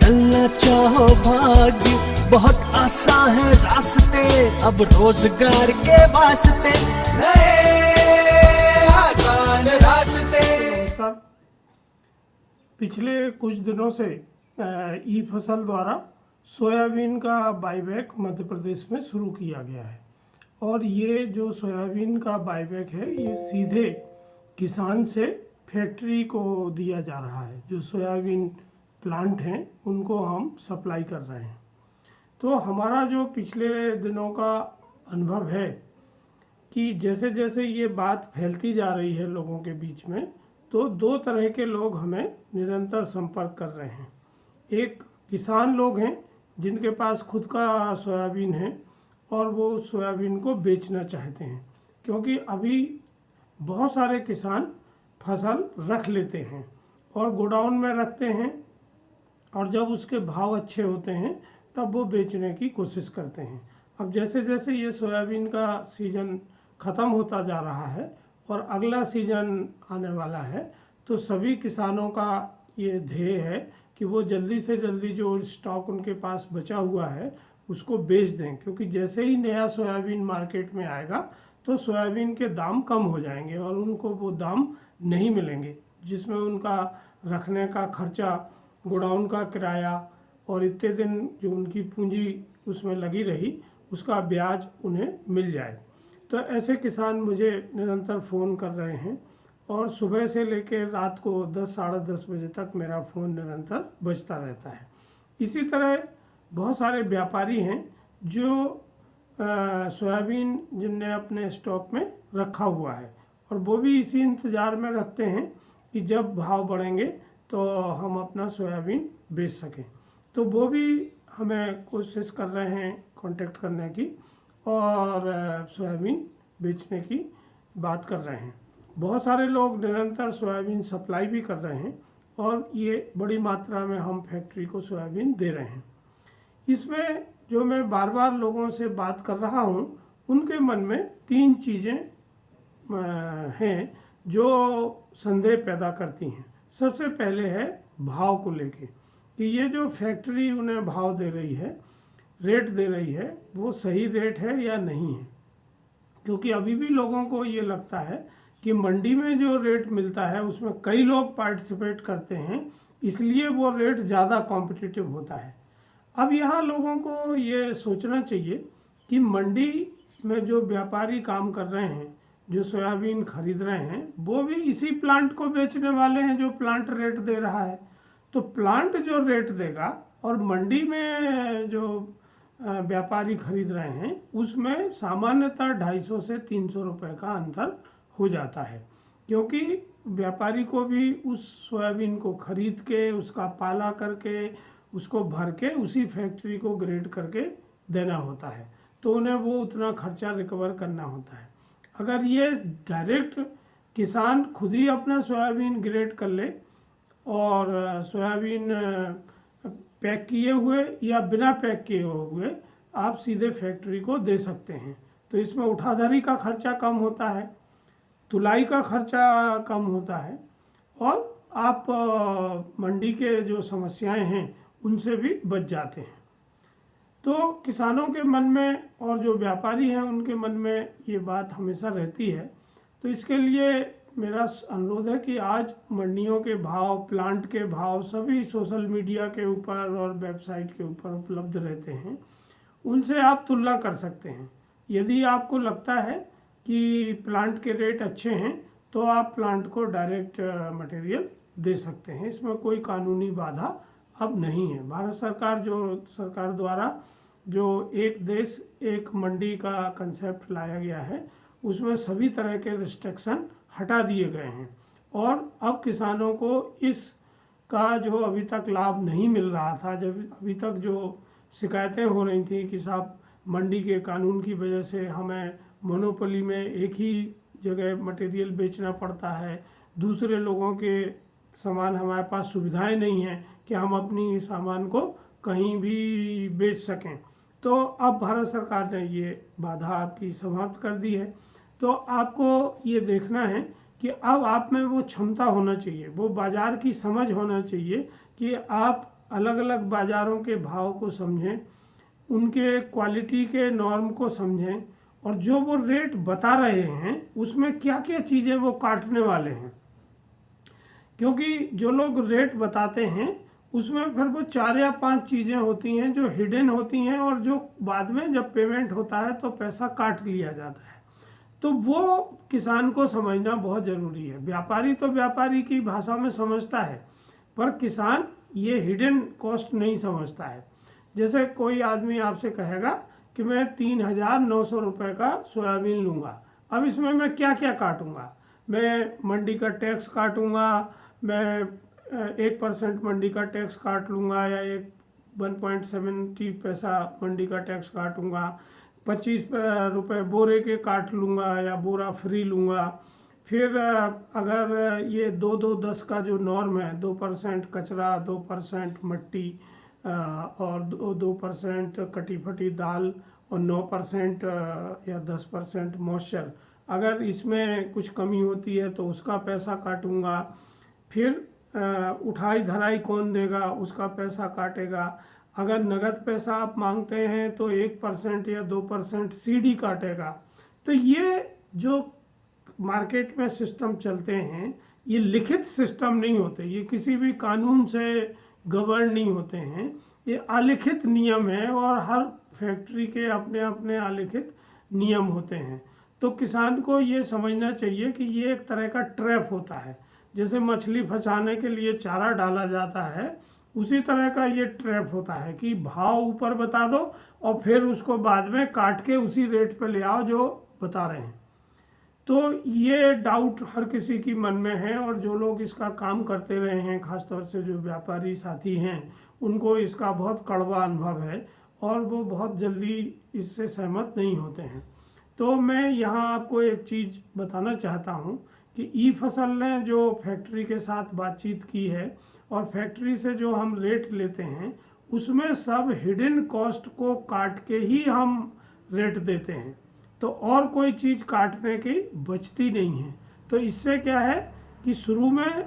बदलना चाहो भाग्य, बहुत आसान है रास्ते, अब रोजगार के वास्ते नए आसान रास्ते। नमस्कार। पिछले कुछ दिनों से ई फसल द्वारा सोयाबीन का बाईबैक मध्य प्रदेश में शुरू किया गया है और ये जो सोयाबीन का बाईबैक है ये सीधे किसान से फैक्ट्री को दिया जा रहा है। जो सोयाबीन प्लांट हैं उनको हम सप्लाई कर रहे हैं। तो हमारा जो पिछले दिनों का अनुभव है कि जैसे जैसे ये बात फैलती जा रही है लोगों के बीच में, तो दो तरह के लोग हमें निरंतर संपर्क कर रहे हैं। एक किसान लोग हैं जिनके पास खुद का सोयाबीन है और वो सोयाबीन को बेचना चाहते हैं, क्योंकि अभी बहुत सारे किसान फसल रख लेते हैं और गोडाउन में रखते हैं और जब उसके भाव अच्छे होते हैं तब वो बेचने की कोशिश करते हैं। अब जैसे जैसे ये सोयाबीन का सीज़न ख़त्म होता जा रहा है और अगला सीज़न आने वाला है, तो सभी किसानों का ये ध्येय है कि वो जल्दी से जल्दी जो स्टॉक उनके पास बचा हुआ है उसको बेच दें, क्योंकि जैसे ही नया सोयाबीन मार्केट में आएगा तो सोयाबीन के दाम कम हो जाएंगे और उनको वो दाम नहीं मिलेंगे जिसमें उनका रखने का खर्चा, गोडाउन का किराया और इतने दिन जो उनकी पूंजी उसमें लगी रही उसका ब्याज उन्हें मिल जाए। तो ऐसे किसान मुझे निरंतर फ़ोन कर रहे हैं और सुबह से लेकर रात को 10 साढ़े 10 बजे तक मेरा फ़ोन निरंतर बजता रहता है। इसी तरह बहुत सारे व्यापारी हैं जो सोयाबीन जिनने अपने स्टॉक में रखा हुआ है और वो भी इसी इंतज़ार में रखते हैं कि जब भाव बढ़ेंगे तो हम अपना सोयाबीन बेच सकें। तो वो भी हमें कोशिश कर रहे हैं कांटेक्ट करने की और सोयाबीन बेचने की बात कर रहे हैं। बहुत सारे लोग निरंतर सोयाबीन सप्लाई भी कर रहे हैं और ये बड़ी मात्रा में हम फैक्ट्री को सोयाबीन दे रहे हैं। इसमें जो मैं बार बार लोगों से बात कर रहा हूँ उनके मन में तीन चीज़ें हैं जो संदेह पैदा करती हैं। सबसे पहले है भाव को लेके कि ये जो फैक्ट्री उन्हें भाव दे रही है, रेट दे रही है, वो सही रेट है या नहीं है। क्योंकि अभी भी लोगों को ये लगता है कि मंडी में जो रेट मिलता है उसमें कई लोग पार्टिसिपेट करते हैं, इसलिए वो रेट ज़्यादा कॉम्पिटिटिव होता है। अब यहाँ लोगों को ये सोचना चाहिए कि मंडी में जो व्यापारी काम कर रहे हैं, जो सोयाबीन खरीद रहे हैं, वो भी इसी प्लांट को बेचने वाले हैं जो प्लांट रेट दे रहा है। तो प्लांट जो रेट देगा और मंडी में जो व्यापारी खरीद रहे हैं उसमें सामान्यतः 250 से 300 रुपये का अंतर हो जाता है, क्योंकि व्यापारी को भी उस सोयाबीन को खरीद के उसका पाला करके उसको भर के उसी फैक्ट्री को ग्रेड करके देना होता है, तो उन्हें वो उतना खर्चा रिकवर करना होता है। अगर ये डायरेक्ट किसान खुद ही अपना सोयाबीन ग्रेड कर ले और सोयाबीन पैक किए हुए या बिना पैक किए हुए आप सीधे फैक्ट्री को दे सकते हैं, तो इसमें उठाधरी का खर्चा कम होता है, तुलाई का खर्चा कम होता है और आप मंडी के जो समस्याएं हैं उनसे भी बच जाते हैं। तो किसानों के मन में और जो व्यापारी हैं उनके मन में ये बात हमेशा रहती है। तो इसके लिए मेरा अनुरोध है कि आज मंडियों के भाव, प्लांट के भाव सभी सोशल मीडिया के ऊपर और वेबसाइट के ऊपर उपलब्ध रहते हैं, उनसे आप तुलना कर सकते हैं। यदि आपको लगता है कि प्लांट के रेट अच्छे हैं तो आप प्लांट को डायरेक्ट मटेरियल दे सकते हैं, इसमें कोई कानूनी बाधा अब नहीं है। भारत सरकार द्वारा जो एक देश एक मंडी का कंसेप्ट लाया गया है उसमें सभी तरह के रिस्ट्रिक्शन हटा दिए गए हैं और अब किसानों को इसका जो अभी तक लाभ नहीं मिल रहा था, जब अभी तक जो शिकायतें हो रही थी कि साहब मंडी के कानून की वजह से हमें मोनोपोली में एक ही जगह मटेरियल बेचना पड़ता है, दूसरे लोगों के सामान हमारे पास सुविधाएं नहीं हैं कि हम अपनी सामान को कहीं भी बेच सकें, तो अब भारत सरकार ने ये बाधा आपकी समाप्त कर दी है। तो आपको ये देखना है कि अब आप में वो क्षमता होना चाहिए, वो बाज़ार की समझ होना चाहिए कि आप अलग अलग बाज़ारों के भाव को समझें, उनके क्वालिटी के नॉर्म को समझें, और जो वो रेट बता रहे हैं उसमें क्या क्या चीज़ें वो काटने वाले हैं। क्योंकि जो लोग रेट बताते हैं उसमें फिर वो 4 या 5 चीज़ें होती हैं जो हिडन होती हैं, और जो बाद में जब पेमेंट होता है तो पैसा काट लिया जाता है। तो वो किसान को समझना बहुत ज़रूरी है। व्यापारी तो व्यापारी की भाषा में समझता है, पर किसान ये हिडन कॉस्ट नहीं समझता है। जैसे कोई आदमी आपसे कहेगा कि मैं 3,900 रुपये का सोयाबीन लूँगा, अब इसमें मैं क्या क्या काटूँगा, मैं मंडी का टैक्स काटूँगा, मैं 1% मंडी का टैक्स काट लूँगा, या 1.70 पैसा मंडी का टैक्स काटूँगा, 25 रुपये बोरे के काट लूँगा, या बोरा फ्री लूँगा। फिर अगर ये 2-2-10 का जो नॉर्म है, 2% कचरा, 2% मिट्टी, और 2% कटी फटी दाल, और 9% या 10% मॉइस्चर, अगर इसमें कुछ कमी होती है तो उसका पैसा काटूँगा। फिर उठाई धराई कौन देगा, उसका पैसा काटेगा। अगर नगद पैसा आप मांगते हैं तो 1% या 2% सीडी काटेगा। तो ये जो मार्केट में सिस्टम चलते हैं ये लिखित सिस्टम नहीं होते, ये किसी भी कानून से गवर्न नहीं होते हैं, ये अलिखित नियम है, और हर फैक्ट्री के अपने अपने अलिखित नियम होते हैं। तो किसान को ये समझना चाहिए कि ये एक तरह का ट्रैप होता है। जैसे मछली फंसाने के लिए चारा डाला जाता है, उसी तरह का ये ट्रैप होता है कि भाव ऊपर बता दो और फिर उसको बाद में काट के उसी रेट पे ले आओ जो बता रहे हैं। तो ये डाउट हर किसी की मन में है, और जो लोग इसका काम करते रहे हैं, खासतौर से जो व्यापारी साथी हैं, उनको इसका बहुत कड़वा अनुभव है, और वो बहुत जल्दी इससे सहमत नहीं होते हैं। तो मैं यहाँ आपको एक चीज़ बताना चाहता हूँ कि ई फसल ने जो फैक्ट्री के साथ बातचीत की है, और फैक्ट्री से जो हम रेट लेते हैं उसमें सब हिडन कॉस्ट को काट के ही हम रेट देते हैं, तो और कोई चीज़ काटने की बचती नहीं है। तो इससे क्या है कि शुरू में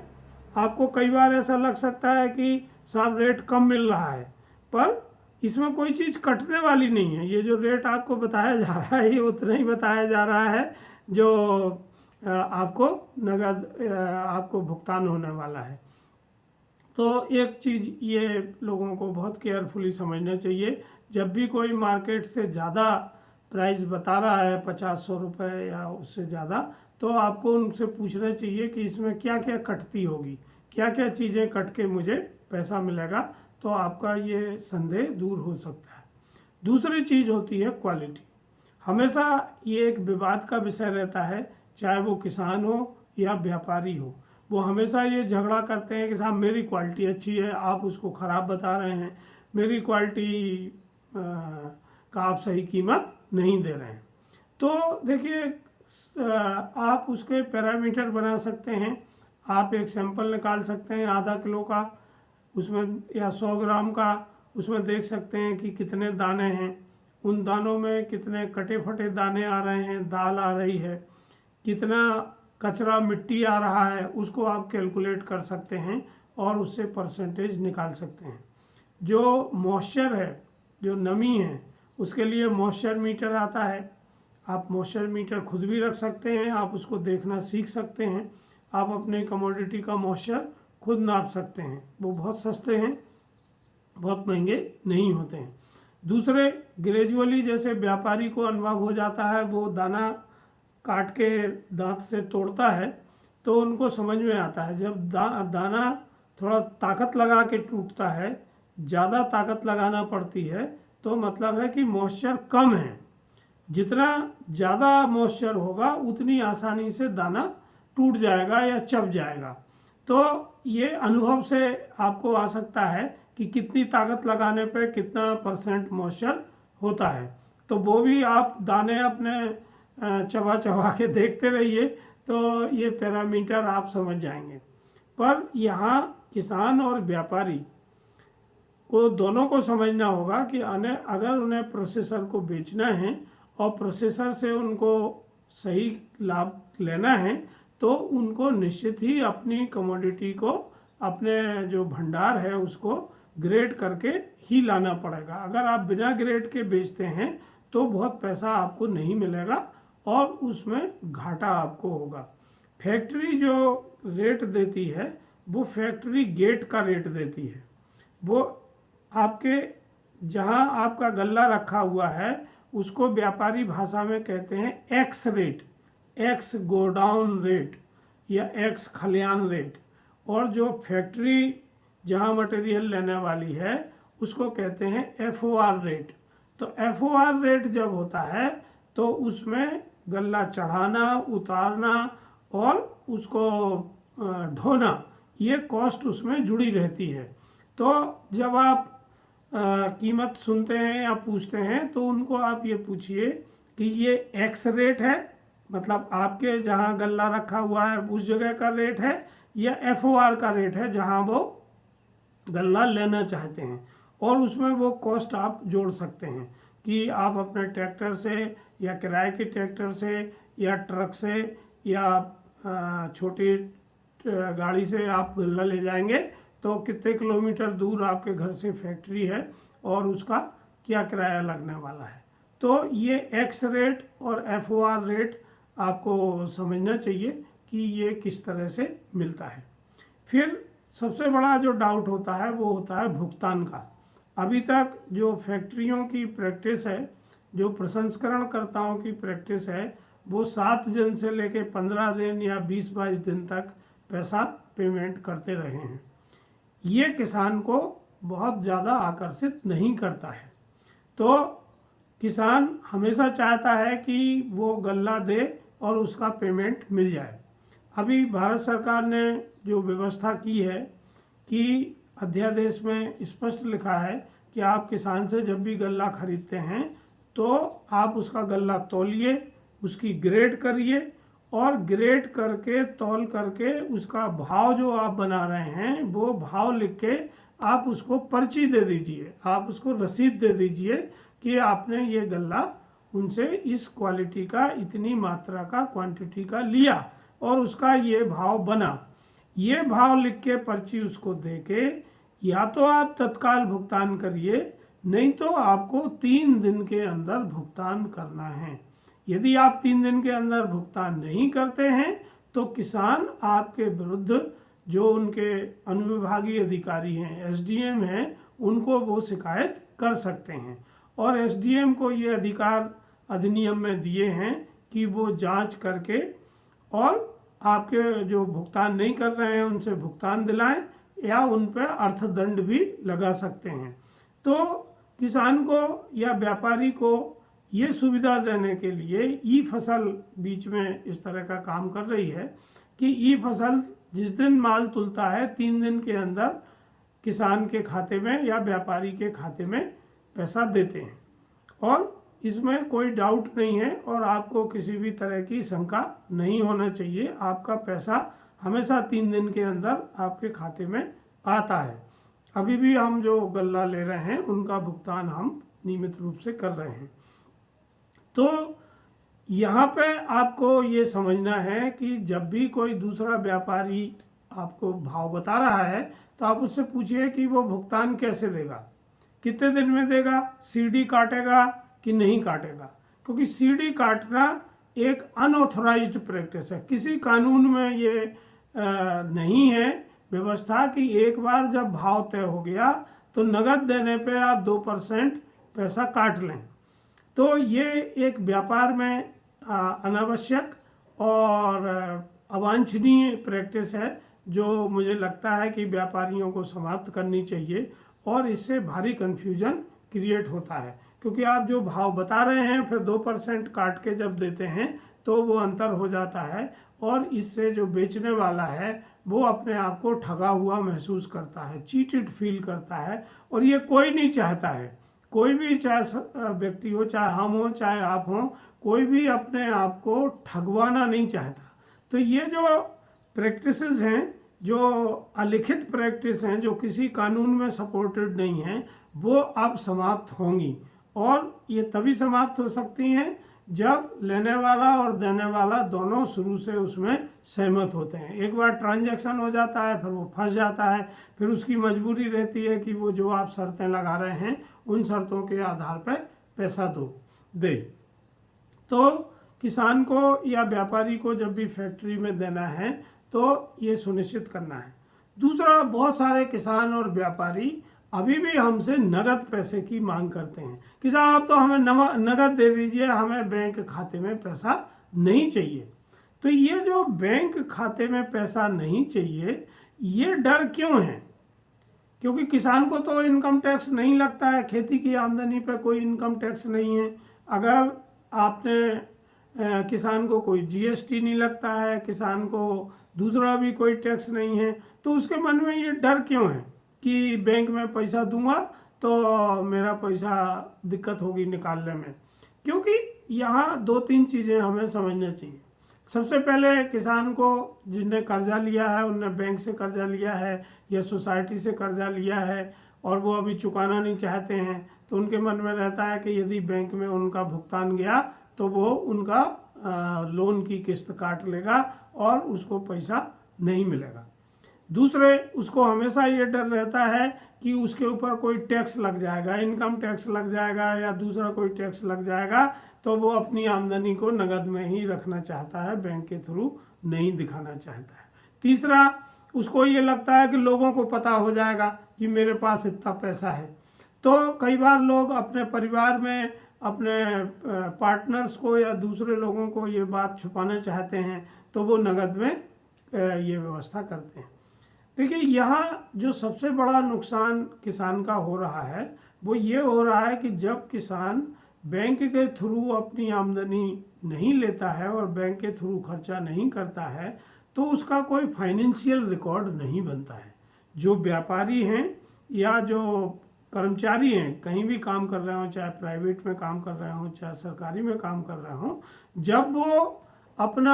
आपको कई बार ऐसा लग सकता है कि साहब रेट कम मिल रहा है, पर इसमें कोई चीज़ कटने वाली नहीं है। ये जो रेट आपको बताया जा रहा है ये उतना ही बताया जा रहा है जो आपको नगद आपको भुगतान होने वाला है। तो एक चीज़ ये लोगों को बहुत केयरफुली समझना चाहिए, जब भी कोई मार्केट से ज़्यादा प्राइस बता रहा है 50-100 रुपये या उससे ज़्यादा, तो आपको उनसे पूछना चाहिए कि इसमें क्या क्या कटती होगी, क्या क्या चीज़ें कट के मुझे पैसा मिलेगा, तो आपका ये संदेह दूर हो सकता है। दूसरी चीज़ होती है क्वालिटी। हमेशा ये एक विवाद का विषय रहता है, चाहे वो किसान हो या व्यापारी हो, वो हमेशा ये झगड़ा करते हैं कि साहब मेरी क्वालिटी अच्छी है, आप उसको ख़राब बता रहे हैं, मेरी क्वालिटी का आप सही कीमत नहीं दे रहे हैं। तो देखिए आप उसके पैरामीटर बना सकते हैं। आप एक सैंपल निकाल सकते हैं आधा किलो का, उसमें या 100 ग्राम का, उसमें देख सकते हैं कि कितने दाने हैं, उन दानों में कितने कटे फटे दाने आ रहे हैं, दाल आ रही है, कितना कचरा मिट्टी आ रहा है, उसको आप कैलकुलेट कर सकते हैं और उससे परसेंटेज निकाल सकते हैं। जो मॉइस्चर है, जो नमी है, उसके लिए मॉइस्चर मीटर आता है। आप मॉइस्चर मीटर खुद भी रख सकते हैं, आप उसको देखना सीख सकते हैं। आप अपने कमोडिटी का मॉइस्चर खुद नाप सकते हैं, वो बहुत सस्ते हैं, बहुत महंगे नहीं होते हैं। दूसरे ग्रेजुअली जैसे व्यापारी को अनुभव हो जाता है, वो दाना काट के दांत से तोड़ता है तो उनको समझ में आता है, जब दाना थोड़ा ताकत लगा के टूटता है, ज़्यादा ताकत लगाना पड़ती है, तो मतलब है कि मॉइस्चर कम है। जितना ज़्यादा मॉइस्चर होगा उतनी आसानी से दाना टूट जाएगा या चप जाएगा। तो ये अनुभव से आपको आ सकता है कि कितनी ताकत लगाने पे कितना परसेंट मॉइस्चर होता है। तो वो भी आप दाने अपने चबा चबा के देखते रहिए, तो ये पैरामीटर आप समझ जाएंगे। पर यहाँ किसान और व्यापारी को दोनों को समझना होगा कि अगर उन्हें प्रोसेसर को बेचना है और प्रोसेसर से उनको सही लाभ लेना है, तो उनको निश्चित ही अपनी कमोडिटी को, अपने जो भंडार है उसको ग्रेड करके ही लाना पड़ेगा। अगर आप बिना ग्रेड के बेचते हैं तो बहुत पैसा आपको नहीं मिलेगा और उसमें घाटा आपको होगा। फैक्ट्री जो रेट देती है वो फैक्ट्री गेट का रेट देती है। वो आपके जहां आपका गल्ला रखा हुआ है उसको व्यापारी भाषा में कहते हैं x rate, x godown rate या एक्स खलियान रेट। और जो फैक्ट्री जहां मटेरियल लेने वाली है उसको कहते हैं एफओआर रेट। तो एफओआर रेट जब होता है तो उसमें गल्ला चढ़ाना, उतारना और उसको ढोना, ये कॉस्ट उसमें जुड़ी रहती है। तो जब आप कीमत सुनते हैं या पूछते हैं तो उनको आप ये पूछिए कि ये एक्स रेट है, मतलब आपके जहां गल्ला रखा हुआ है उस जगह का रेट है, या एफओआर का रेट है जहां वो गल्ला लेना चाहते हैं। और उसमें वो कॉस्ट आप जोड़ सकते हैं कि आप अपने ट्रैक्टर से या किराए के ट्रैक्टर से या ट्रक से या छोटी गाड़ी से आप गल्ला ले जाएंगे तो कितने किलोमीटर दूर आपके घर से फैक्ट्री है और उसका क्या किराया लगने वाला है। तो ये एक्स रेट और एफओआर रेट आपको समझना चाहिए कि ये किस तरह से मिलता है। फिर सबसे बड़ा जो डाउट होता है वो होता है भुगतान का। अभी तक जो फैक्ट्रियों की प्रैक्टिस है, जो प्रसंस्करणकर्ताओं की प्रैक्टिस है, वो 7 दिन से लेके 15 दिन या 20-22 दिन तक पैसा पेमेंट करते रहे हैं। ये किसान को बहुत ज़्यादा आकर्षित नहीं करता है। तो किसान हमेशा चाहता है कि वो गल्ला दे और उसका पेमेंट मिल जाए। अभी भारत सरकार ने जो व्यवस्था की है कि अध्यादेश में स्पष्ट लिखा है कि आप किसान से जब भी गल्ला खरीदते हैं तो आप उसका गल्ला तौलिए, उसकी ग्रेड करिए और ग्रेड करके तौल करके उसका भाव जो आप बना रहे हैं वो भाव लिख के आप उसको पर्ची दे दीजिए, आप उसको रसीद दे दीजिए कि आपने ये गल्ला उनसे इस क्वालिटी का, इतनी मात्रा का, क्वांटिटी का लिया और उसका ये भाव बना। ये भाव लिख के पर्ची उसको दे के या तो आप तत्काल भुगतान करिए, नहीं तो आपको 3 दिन के अंदर भुगतान करना है। यदि आप 3 दिन के अंदर भुगतान नहीं करते हैं तो किसान आपके विरुद्ध जो उनके अनुविभागीय अधिकारी हैं, एसडीएम हैं, उनको वो शिकायत कर सकते हैं। और एसडीएम को ये अधिकार अधिनियम में दिए हैं कि वो जांच करके और आपके जो भुगतान नहीं कर रहे हैं उनसे भुगतान दिलाएं या उन पर अर्थदंड भी लगा सकते हैं। तो किसान को या व्यापारी को ये सुविधा देने के लिए ई फसल बीच में इस तरह का काम कर रही है कि ई फसल जिस दिन माल तुलता है 3 दिन के अंदर किसान के खाते में या व्यापारी के खाते में पैसा देते हैं और इसमें कोई डाउट नहीं है और आपको किसी भी तरह की शंका नहीं होना चाहिए। आपका पैसा हमेशा 3 दिन के अंदर आपके खाते में आता है। अभी भी हम जो गल्ला ले रहे हैं उनका भुगतान हम नियमित रूप से कर रहे हैं। तो यहाँ पे आपको ये समझना है कि जब भी कोई दूसरा व्यापारी आपको भाव बता रहा है तो आप उससे पूछिए कि वो भुगतान कैसे देगा, कितने दिन में देगा, सीडी काटेगा कि नहीं काटेगा। क्योंकि सीडी काटना एक अनऑथराइज्ड प्रैक्टिस है। किसी कानून में ये नहीं है व्यवस्था कि एक बार जब भाव तय हो गया तो नगद देने पे आप 2% पैसा काट लें। तो ये एक व्यापार में अनावश्यक और अवांछनीय प्रैक्टिस है जो मुझे लगता है कि व्यापारियों को समाप्त करनी चाहिए और इससे भारी कन्फ्यूजन क्रिएट होता है। क्योंकि आप जो भाव बता रहे हैं फिर 2% काट के जब देते हैं तो वो अंतर हो जाता है और इससे जो बेचने वाला है वो अपने आप को ठगा हुआ महसूस करता है, चीटेड फील करता है और ये कोई नहीं चाहता है। कोई भी, चाहे व्यक्ति हो, चाहे हम हो, चाहे आप हो, कोई भी अपने आप को ठगवाना नहीं चाहता। तो ये जो प्रैक्टिसेस हैं, जो अलिखित प्रैक्टिस हैं, जो किसी कानून में सपोर्टेड नहीं हैं, वो अब समाप्त होंगी और ये तभी समाप्त हो सकती हैं जब लेने वाला और देने वाला दोनों शुरू से उसमें सहमत होते हैं। एक बार ट्रांजैक्शन हो जाता है फिर वो फंस जाता है, फिर उसकी मजबूरी रहती है कि वो जो आप शर्तें लगा रहे हैं उन शर्तों के आधार पर पैसा दे। तो किसान को या व्यापारी को जब भी फैक्ट्री में देना है तो ये सुनिश्चित करना है। दूसरा, बहुत सारे किसान और व्यापारी अभी भी हमसे नगद पैसे की मांग करते हैं कि साहब आप तो हमें नगद दे दीजिए, हमें बैंक खाते में पैसा नहीं चाहिए। तो ये जो बैंक खाते में पैसा नहीं चाहिए, ये डर क्यों है? क्योंकि किसान को तो इनकम टैक्स नहीं लगता है, खेती की आमदनी पर कोई इनकम टैक्स नहीं है। अगर आपने किसान को कोई जीएसटी नहीं लगता है, किसान को दूसरा भी कोई टैक्स नहीं है, तो उसके मन में ये डर क्यों है कि बैंक में पैसा दूंगा तो मेरा पैसा दिक्कत होगी निकालने में? क्योंकि यहाँ 2-3 चीज़ें हमें समझना चाहिए। सबसे पहले, किसान को जिनने कर्जा लिया है, उनने बैंक से कर्जा लिया है या सोसाइटी से कर्जा लिया है और वो अभी चुकाना नहीं चाहते हैं, तो उनके मन में रहता है कि यदि बैंक में उनका भुगतान गया तो वो उनका लोन की किस्त काट लेगा और उसको पैसा नहीं मिलेगा। दूसरे, उसको हमेशा ये डर रहता है कि उसके ऊपर कोई टैक्स लग जाएगा, इनकम टैक्स लग जाएगा या दूसरा कोई टैक्स लग जाएगा, तो वो अपनी आमदनी को नगद में ही रखना चाहता है, बैंक के थ्रू नहीं दिखाना चाहता है। तीसरा, उसको ये लगता है कि लोगों को पता हो जाएगा कि मेरे पास इतना पैसा है। तो कई बार लोग अपने परिवार में अपने पार्टनर्स को या दूसरे लोगों को ये बात छुपाना चाहते हैं, तो वो नगद में ये व्यवस्था करते हैं। देखिए, यहाँ जो सबसे बड़ा नुकसान किसान का हो रहा है वो ये हो रहा है कि जब किसान बैंक के थ्रू अपनी आमदनी नहीं लेता है और बैंक के थ्रू खर्चा नहीं करता है, तो उसका कोई फाइनेंशियल रिकॉर्ड नहीं बनता है। जो व्यापारी हैं या जो कर्मचारी हैं, कहीं भी काम कर रहे हों, चाहे प्राइवेट में काम कर रहे हों चाहे सरकारी में काम कर रहे हों, जब वो अपना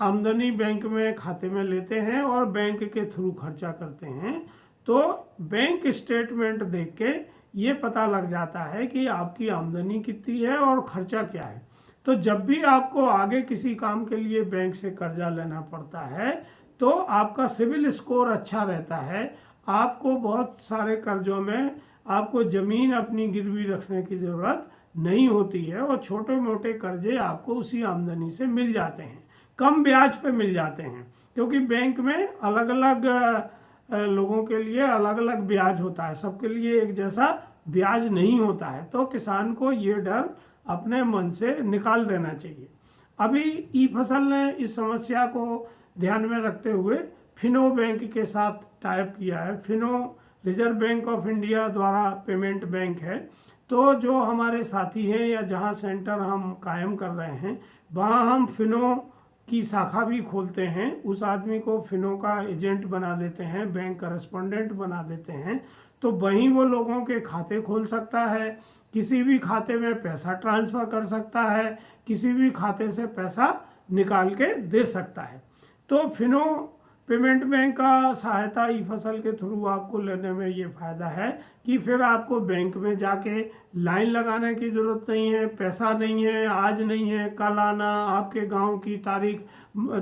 आमदनी बैंक में खाते में लेते हैं और बैंक के थ्रू खर्चा करते हैं, तो बैंक स्टेटमेंट देख के ये पता लग जाता है कि आपकी आमदनी कितनी है और खर्चा क्या है। तो जब भी आपको आगे किसी काम के लिए बैंक से कर्जा लेना पड़ता है तो आपका सिविल स्कोर अच्छा रहता है। आपको बहुत सारे कर्जों में आपको ज़मीन अपनी गिरवी रखने की ज़रूरत नहीं होती है और छोटे मोटे कर्जे आपको उसी आमदनी से मिल जाते हैं, कम ब्याज पे मिल जाते हैं, क्योंकि बैंक में अलग अलग लोगों के लिए अलग अलग ब्याज होता है, सबके लिए एक जैसा ब्याज नहीं होता है। तो किसान को ये डर अपने मन से निकाल देना चाहिए। अभी ई फसल ने इस समस्या को ध्यान में रखते हुए फिनो बैंक के साथ टाइप किया है। Fino reserve bank of India द्वारा पेमेंट बैंक है। तो जो हमारे साथी हैं या जहां सेंटर हम कायम कर रहे हैं, वहां हम फिनो की शाखा भी खोलते हैं। उस आदमी को फिनो का एजेंट बना देते हैं, बैंक करेस्पॉन्डेंट बना देते हैं। तो वहीं वो लोगों के खाते खोल सकता है, किसी भी खाते में पैसा ट्रांसफ़र कर सकता है, किसी भी खाते से पैसा निकाल के दे सकता है। तो फिनो पेमेंट बैंक का सहायता ई फसल के थ्रू आपको लेने में ये फ़ायदा है कि फिर आपको बैंक में जाके लाइन लगाने की ज़रूरत नहीं है, पैसा नहीं है, आज नहीं है कल आना, आपके गांव की तारीख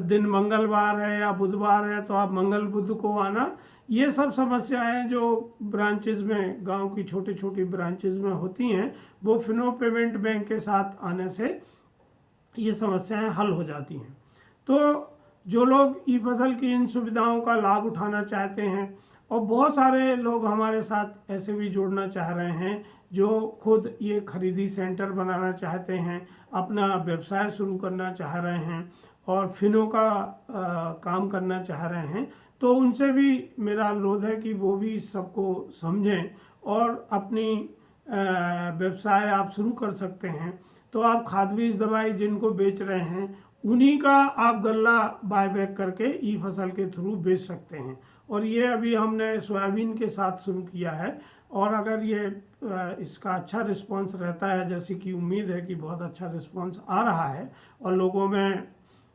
दिन मंगलवार है या बुधवार है तो आप मंगल बुध को आना। ये सब समस्याएं जो ब्रांचेज में, गांव की छोटी छोटी ब्रांचेज में होती हैं, वो फिनो पेमेंट बैंक के साथ आने से ये समस्याएं हल हो जाती हैं। तो जो लोग ई फसल की इन सुविधाओं का लाभ उठाना चाहते हैं, और बहुत सारे लोग हमारे साथ ऐसे भी जुड़ना चाह रहे हैं जो खुद ये खरीदी सेंटर बनाना चाहते हैं, अपना व्यवसाय शुरू करना चाह रहे हैं और फिनो का काम करना चाह रहे हैं, तो उनसे भी मेरा अनुरोध है कि वो भी इस सबको समझें और अपनी व्यवसाय आप शुरू कर सकते हैं। तो आप खाद बीज दवाई जिनको बेच रहे हैं उन्हीं का आप गल्ला बायबैक करके ई फसल के थ्रू बेच सकते हैं। और ये अभी हमने सोयाबीन के साथ शुरू किया है, और अगर ये इसका अच्छा रिस्पांस रहता है, जैसे कि उम्मीद है कि बहुत अच्छा रिस्पांस आ रहा है और लोगों में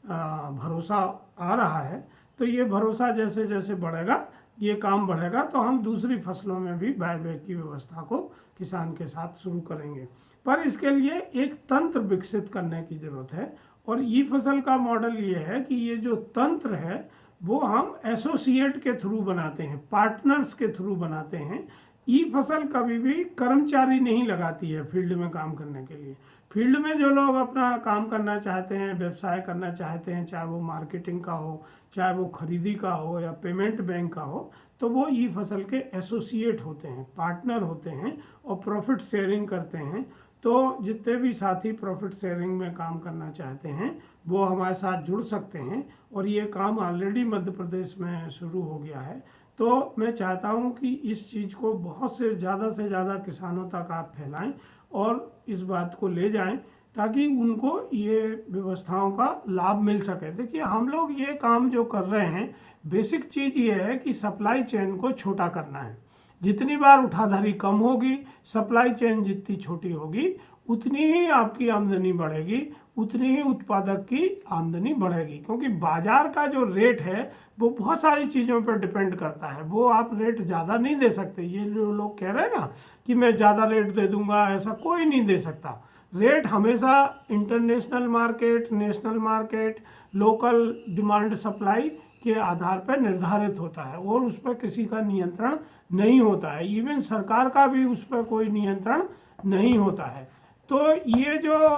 भरोसा आ रहा है, तो ये भरोसा जैसे जैसे बढ़ेगा, ये काम बढ़ेगा, तो हम दूसरी फसलों में भी बायबैक की व्यवस्था को किसान के साथ शुरू करेंगे। पर इसके लिए एक तंत्र विकसित करने की ज़रूरत है, और ई फसल का मॉडल ये है कि ये जो तंत्र है वो हम एसोसिएट के थ्रू बनाते हैं, पार्टनर्स के थ्रू बनाते हैं। ई फसल कभी भी कर्मचारी नहीं लगाती है फील्ड में काम करने के लिए। फील्ड में जो लोग अपना काम करना चाहते हैं, व्यवसाय करना चाहते हैं, चाहे वो मार्केटिंग का हो, चाहे वो खरीदी का हो या पेमेंट बैंक का हो, तो वो ई फसल के एसोसिएट होते हैं, पार्टनर होते हैं और प्रॉफिट शेयरिंग करते हैं। तो जितने भी साथी प्रॉफिट शेयरिंग में काम करना चाहते हैं वो हमारे साथ जुड़ सकते हैं, और ये काम ऑलरेडी मध्य प्रदेश में शुरू हो गया है। तो मैं चाहता हूं कि इस चीज़ को बहुत से ज़्यादा किसानों तक आप फैलाएं और इस बात को ले जाएं ताकि उनको ये व्यवस्थाओं का लाभ मिल सके। देखिए, हम लोग ये काम जो कर रहे हैं, बेसिक चीज़ ये है कि सप्लाई चेन को छोटा करना है। जितनी बार उठाधारी कम होगी, सप्लाई चेन जितनी छोटी होगी, उतनी ही आपकी आमदनी बढ़ेगी, उतनी ही उत्पादक की आमदनी बढ़ेगी। क्योंकि बाजार का जो रेट है वो बहुत सारी चीज़ों पर डिपेंड करता है। वो आप रेट ज़्यादा नहीं दे सकते। ये जो लोग कह रहे हैं ना कि मैं ज़्यादा रेट दे दूंगा, ऐसा कोई नहीं दे सकता। रेट हमेशा international market, national market, local demand supply के आधार पर निर्धारित होता है और उस पर किसी का नियंत्रण नहीं होता है। इवन सरकार का भी उस पर कोई नियंत्रण नहीं होता है। तो ये जो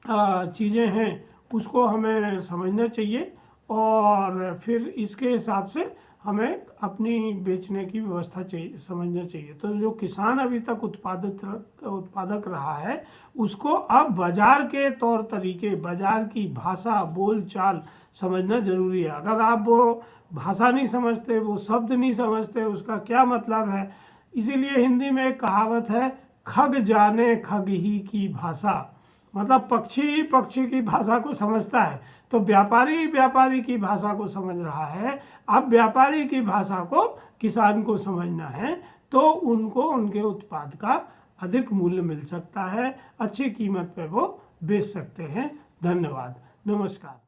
चीज़ें हैं उसको हमें समझना चाहिए और फिर इसके हिसाब से हमें अपनी बेचने की व्यवस्था चाहिए, समझना चाहिए। तो जो किसान अभी तक उत्पादक रहा है उसको अब बाजार के तौर तरीके, बाजार की भाषा, बोल चाल समझना जरूरी है। अगर आप वो भाषा नहीं समझते, वो शब्द नहीं समझते, उसका क्या मतलब है, इसीलिए हिंदी में एक कहावत है, खग जाने खग ही की भाषा। मतलब पक्षी ही पक्षी की भाषा को समझता है। तो व्यापारी व्यापारी की भाषा को समझ रहा है। अब व्यापारी की भाषा को किसान को समझना है तो उनको उनके उत्पाद का अधिक मूल्य मिल सकता है, अच्छी कीमत पे वो बेच सकते हैं। धन्यवाद, नमस्कार।